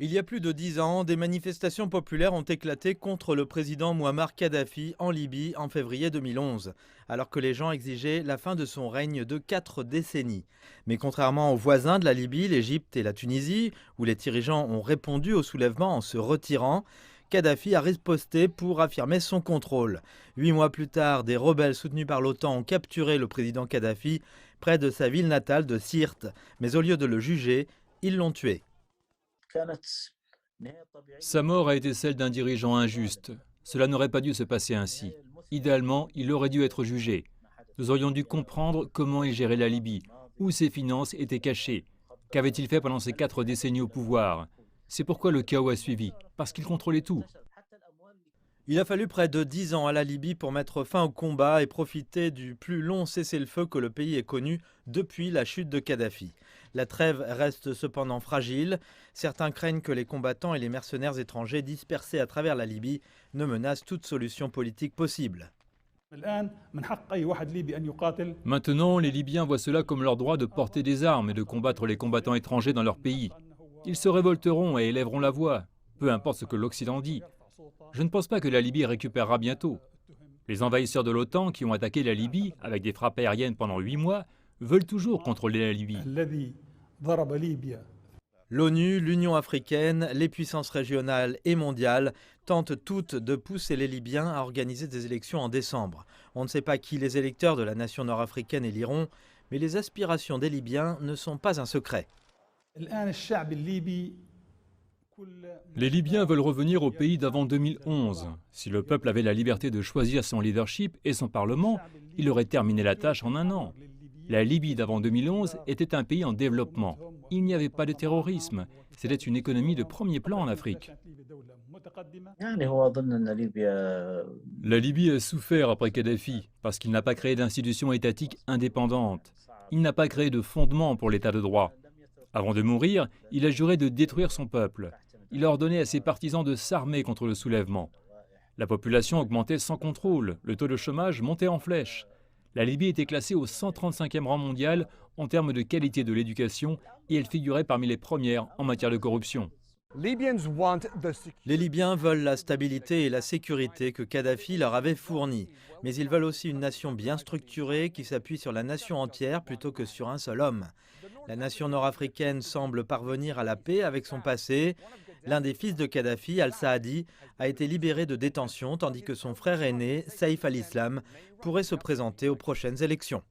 Il y a plus de 10 ans, des manifestations populaires ont éclaté contre le président Mouammar Kadhafi en Libye en février 2011, alors que les gens exigeaient la fin de son règne de 4 décennies. Mais contrairement aux voisins de la Libye, l'Égypte et la Tunisie, où les dirigeants ont répondu au soulèvement en se retirant, Kadhafi a riposté pour affirmer son contrôle. 8 mois plus tard, des rebelles soutenus par l'OTAN ont capturé le président Kadhafi près de sa ville natale de Sirte, mais au lieu de le juger, ils l'ont tué. Sa mort a été celle d'un dirigeant injuste. Cela n'aurait pas dû se passer ainsi. Idéalement, il aurait dû être jugé. Nous aurions dû comprendre comment il gérait la Libye, où ses finances étaient cachées. Qu'avait-il fait pendant ces 4 décennies au pouvoir? C'est pourquoi le chaos a suivi, parce qu'il contrôlait tout. Il a fallu près de 10 ans à la Libye pour mettre fin au combat et profiter du plus long cessez-le-feu que le pays ait connu depuis la chute de Kadhafi. La trêve reste cependant fragile. Certains craignent que les combattants et les mercenaires étrangers dispersés à travers la Libye ne menacent toute solution politique possible. Maintenant, les Libyens voient cela comme leur droit de porter des armes et de combattre les combattants étrangers dans leur pays. Ils se révolteront et élèveront la voix, peu importe ce que l'Occident dit. Je ne pense pas que la Libye récupérera bientôt. Les envahisseurs de l'OTAN qui ont attaqué la Libye avec des frappes aériennes pendant 8 mois veulent toujours contrôler la Libye. L'ONU, l'Union africaine, les puissances régionales et mondiales tentent toutes de pousser les Libyens à organiser des élections en décembre. On ne sait pas qui les électeurs de la nation nord-africaine éliront, mais les aspirations des Libyens ne sont pas un secret. Les Libyens veulent revenir au pays d'avant 2011. Si le peuple avait la liberté de choisir son leadership et son parlement, il aurait terminé la tâche en 1 an. La Libye d'avant 2011 était un pays en développement. Il n'y avait pas de terrorisme. C'était une économie de premier plan en Afrique. La Libye a souffert après Kadhafi parce qu'il n'a pas créé d'institutions étatiques indépendantes. Il n'a pas créé de fondement pour l'état de droit. Avant de mourir, il a juré de détruire son peuple. Il a ordonné à ses partisans de s'armer contre le soulèvement. La population augmentait sans contrôle, le taux de chômage montait en flèche. La Libye était classée au 135e rang mondial en termes de qualité de l'éducation et elle figurait parmi les premières en matière de corruption. Les Libyens veulent la stabilité et la sécurité que Kadhafi leur avait fournies, mais ils veulent aussi une nation bien structurée qui s'appuie sur la nation entière plutôt que sur un seul homme. La nation nord-africaine semble parvenir à la paix avec son passé. L'un des fils de Kadhafi, Al-Saadi, a été libéré de détention tandis que son frère aîné, Saïf al-Islam, pourrait se présenter aux prochaines élections.